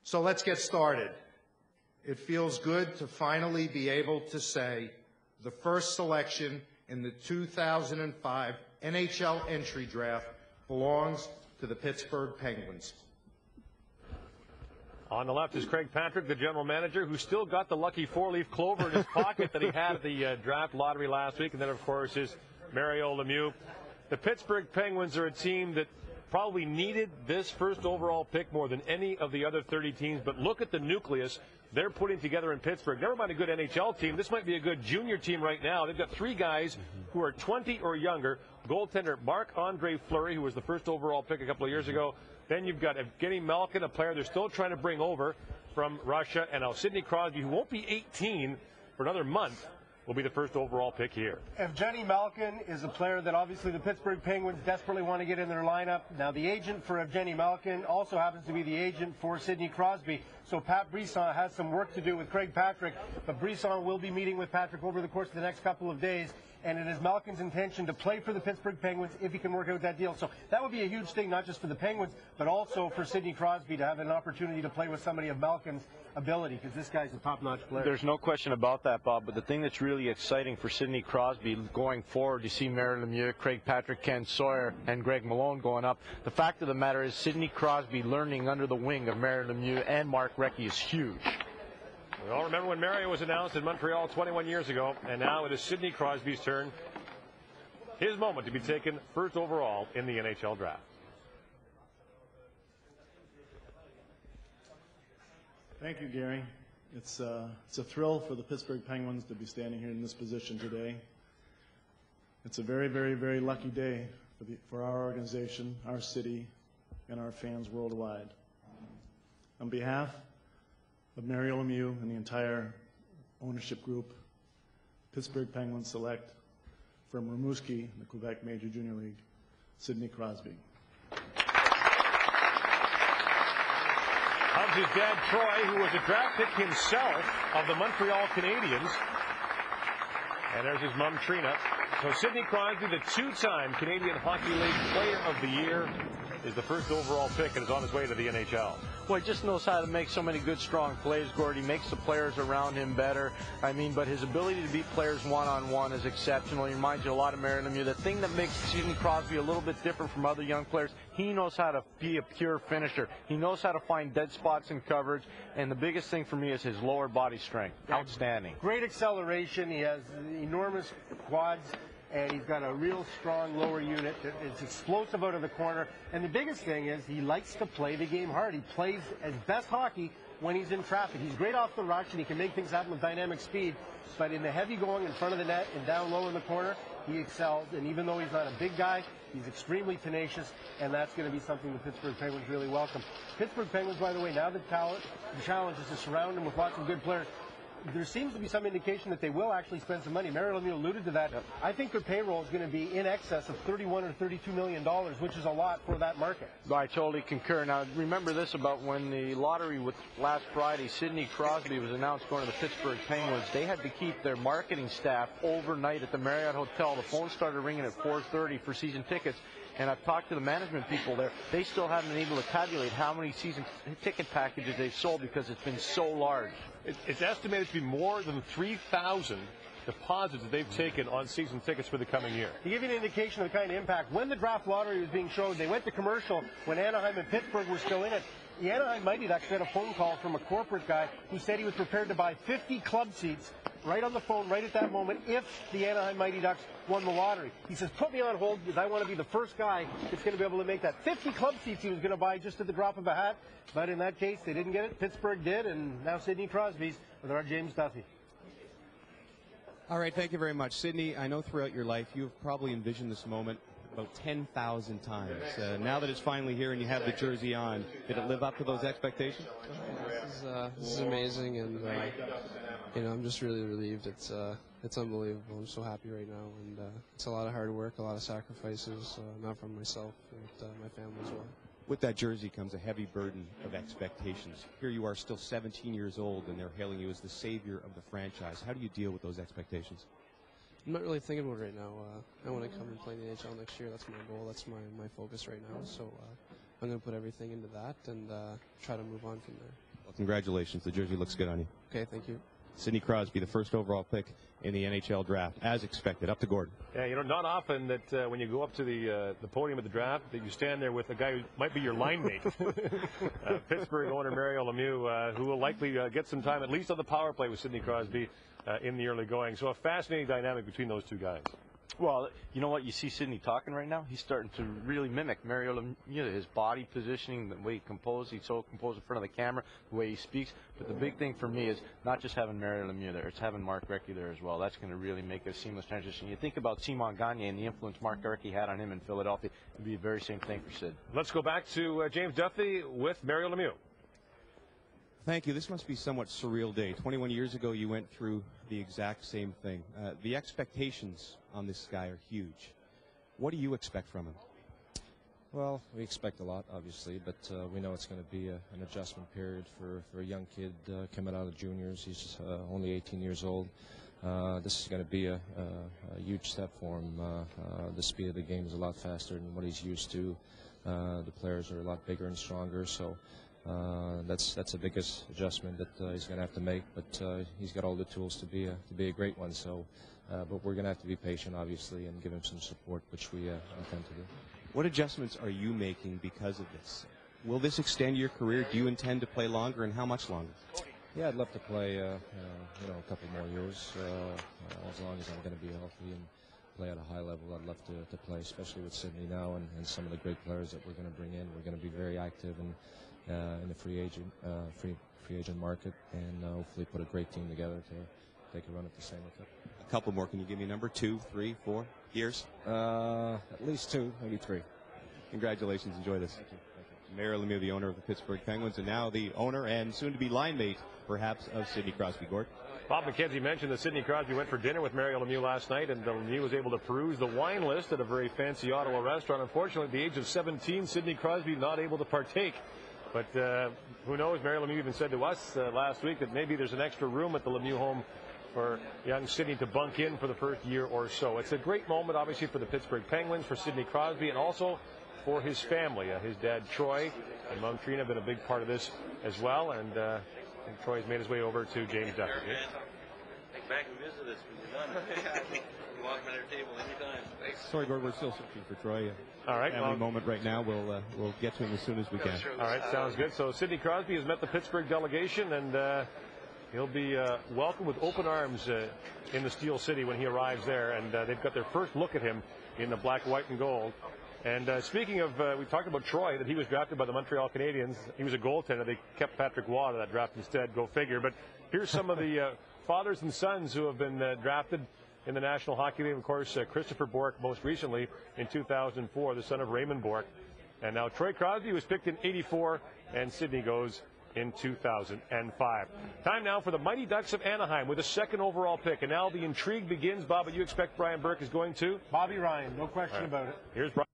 So let's get started. It feels good to finally be able to say the first selection in the 2005 NHL Entry Draft belongs to the Pittsburgh Penguins. On the left is Craig Patrick, the general manager, who still got the lucky four-leaf clover in his pocket that he had at the draft lottery last week. And then, of course, is Mario Lemieux. The Pittsburgh Penguins are a team that probably needed this first overall pick more than any of the other 30 teams. But look at the nucleus they're putting together in Pittsburgh. Never mind a good NHL team. This might be a good junior team right now. They've got three guys who are 20 or younger. Goaltender Marc-Andre Fleury, who was the first overall pick a couple of years ago. Then you've got Evgeny Malkin, a player they're still trying to bring over from Russia. And now Sidney Crosby, who won't be 18 for another month, will be the first overall pick here. Evgeny Malkin is a player that obviously the Pittsburgh Penguins desperately want to get in their lineup. Now the agent for Evgeny Malkin also happens to be the agent for Sidney Crosby. So Pat Brisson has some work to do with Craig Patrick, but Brisson will be meeting with Patrick over the course of the next couple of days. And it is Malkin's intention to play for the Pittsburgh Penguins if he can work out that deal. So that would be a huge thing, not just for the Penguins, but also for Sidney Crosby to have an opportunity to play with somebody of Malkin's ability, because this guy's a top-notch player. There's no question about that, Bob, but the thing that's really exciting for Sidney Crosby going forward, you see Mario Lemieux, Craig Patrick, Ken Sawyer, and Greg Malone going up. The fact of the matter is Sidney Crosby learning under the wing of Mario Lemieux and Mark Recchi is huge. We all remember when Mario was announced in Montreal 21 years ago, and now it is Sidney Crosby's turn. His moment to be taken first overall in the NHL Draft. Thank you, Gary. It's a thrill for the Pittsburgh Penguins to be standing here in this position today. It's a very, very, very lucky day for our organization, our city, and our fans worldwide. On behalf of Mario Lemieux and the entire ownership group, Pittsburgh Penguins select from Rimouski, the Quebec Major Junior League, Sidney Crosby. Of his dad, Troy, who was a draft pick himself of the Montreal Canadiens. And there's his mom, Trina. So Sidney Crosby, the two-time Canadian Hockey League Player of the Year, is the first overall pick and is on his way to the NHL. Well, he just knows how to make so many good, strong plays, Gordie. He makes the players around him better. I mean, but his ability to beat players one-on-one is exceptional. He reminds you a lot of Mario Lemieux. The thing that makes Sidney Crosby a little bit different from other young players, he knows how to be a pure finisher. He knows how to find dead spots in coverage, and the biggest thing for me is his lower body strength. Outstanding. Great acceleration. He has enormous quads, and he's got a real strong lower unit. It's explosive out of the corner. And the biggest thing is he likes to play the game hard. He plays his best hockey when he's in traffic. He's great off the rush, and he can make things happen with dynamic speed. But in the heavy going in front of the net and down low in the corner, he excels. And even though he's not a big guy, he's extremely tenacious, and that's going to be something the Pittsburgh Penguins really welcome. Pittsburgh Penguins, by the way, now the challenge is to surround him with lots of good players. There seems to be some indication that they will actually spend some money. Mario Lemieux alluded to that. Yep. I think their payroll is going to be in excess of $31 or $32 million, which is a lot for that market. I totally concur. Now, remember this about when the lottery was last Friday, Sidney Crosby was announced going to the Pittsburgh Penguins. They had to keep their marketing staff overnight at the Marriott Hotel. The phone started ringing at 4:30 for season tickets. And I've talked to the management people there. They still haven't been able to tabulate how many season ticket packages they've sold because it's been so large. It's estimated to be more than 3,000 deposits that they've taken on season tickets for the coming year. To give you an indication of the kind of impact, when the draft lottery was being shown, they went to commercial when Anaheim and Pittsburgh were still in it. The Anaheim Mighty Ducks had a phone call from a corporate guy who said he was prepared to buy 50 club seats right on the phone, right at that moment, if the Anaheim Mighty Ducks won the lottery. He says, put me on hold because I want to be the first guy that's going to be able to make that. 50 club seats he was going to buy just at the drop of a hat. But in that case, they didn't get it. Pittsburgh did, and now Sidney Crosby's with our James Duffy. All right, thank you very much. Sidney, I know throughout your life you've probably envisioned this moment about 10,000 times. Now that it's finally here and you have the jersey on, did it live up to those expectations? This is amazing, and you know, I'm just really relieved. It's unbelievable. I'm so happy right now, and it's a lot of hard work, a lot of sacrifices, not from myself, but my family as well. With that jersey comes a heavy burden of expectations. Here you are, still 17 years old, and they're hailing you as the savior of the franchise. How do you deal with those expectations? I'm not really thinking about it right now. I want to come and play in the NHL next year. That's my goal. That's my focus right now. So I'm going to put everything into that and try to move on from there. Well, congratulations. The jersey looks good on you. Okay, thank you. Sidney Crosby, the first overall pick in the NHL draft, as expected. Up to Gordon. Yeah, you know, not often that when you go up to the podium at the draft that you stand there with a guy who might be your line mate. Pittsburgh owner Mario Lemieux, who will likely get some time, at least on the power play with Sidney Crosby in the early going. So a fascinating dynamic between those two guys. Well, you know what? You see Sidney talking right now. He's starting to really mimic Mario Lemieux. His body positioning, the way he composes. He's so composed in front of the camera, the way he speaks. But the big thing for me is not just having Mario Lemieux there. It's having Mark Recchi there as well. That's going to really make a seamless transition. You think about Simon Gagne and the influence Mark Recchi had on him in Philadelphia. It'd be the very same thing for Sid. Let's go back to James Duthie with Mario Lemieux. Thank you. This must be a somewhat surreal day. 21 years ago, you went through the exact same thing. The expectations on this guy are huge. What do you expect from him? Well, we expect a lot, obviously, but we know it's going to be an adjustment period for a young kid coming out of juniors. He's just only 18 years old. This is going to be a huge step for him. The speed of the game is a lot faster than what he's used to. The players are a lot bigger and stronger, so that's the biggest adjustment that he's going to have to make. But he's got all the tools to be a great one. So, but we're going to have to be patient, obviously, and give him some support, which we intend to do. What adjustments are you making because of this? Will this extend your career? Do you intend to play longer, and how much longer? Yeah, I'd love to play, a couple more years, as long as I'm going to be healthy and play at a high level. I'd love to play, especially with Sidney now and some of the great players that we're going to bring in. We're going to be very active in the free agent market, and hopefully put a great team together to take a run at the Stanley Cup. A couple more. Can you give me a number? 2, 3, 4 years? At least 2, maybe 3. Congratulations. Enjoy this. Thank you. Mario Lemieux, the owner of the Pittsburgh Penguins, and now the owner and soon-to-be line mate, perhaps, of Sidney Crosby. Gord? Bob McKenzie mentioned that Sidney Crosby went for dinner with Mario Lemieux last night, and Lemieux was able to peruse the wine list at a very fancy Ottawa restaurant. Unfortunately, at the age of 17, Sidney Crosby not able to partake. But who knows? Mario Lemieux even said to us last week that maybe there's an extra room at the Lemieux home for young Sidney to bunk in for the first year or so. It's a great moment, obviously, for the Pittsburgh Penguins, for Sidney Crosby, and also for his family. His dad, Troy, and Mom Trina have been a big part of this as well. And Troy's made his way over to James Duthie. Back and visit us when you're done. You walk by their table anytime. Sorry, Gord, we're still searching for Troy. All right. Family moment right now. We'll get to him as soon as we can. All right, sounds good. So Sidney Crosby has met the Pittsburgh delegation, and he'll be welcomed with open arms in the Steel City when he arrives there. And they've got their first look at him in the black, white, and gold. And speaking of, we talked about Troy, that he was drafted by the Montreal Canadiens. He was a goaltender. They kept Patrick Waugh to that draft instead. Go figure. But here's some of the fathers and sons who have been drafted in the National Hockey League. Of course, Christopher Bourque most recently in 2004, the son of Raymond Bourque. And now Troy Crosby was picked in 84, and Sidney goes in 2005. Time now for the Mighty Ducks of Anaheim with a second overall pick. And now the intrigue begins. Bob, you expect Brian Burke is going to? Bobby Ryan, no question about it. Here's Brian.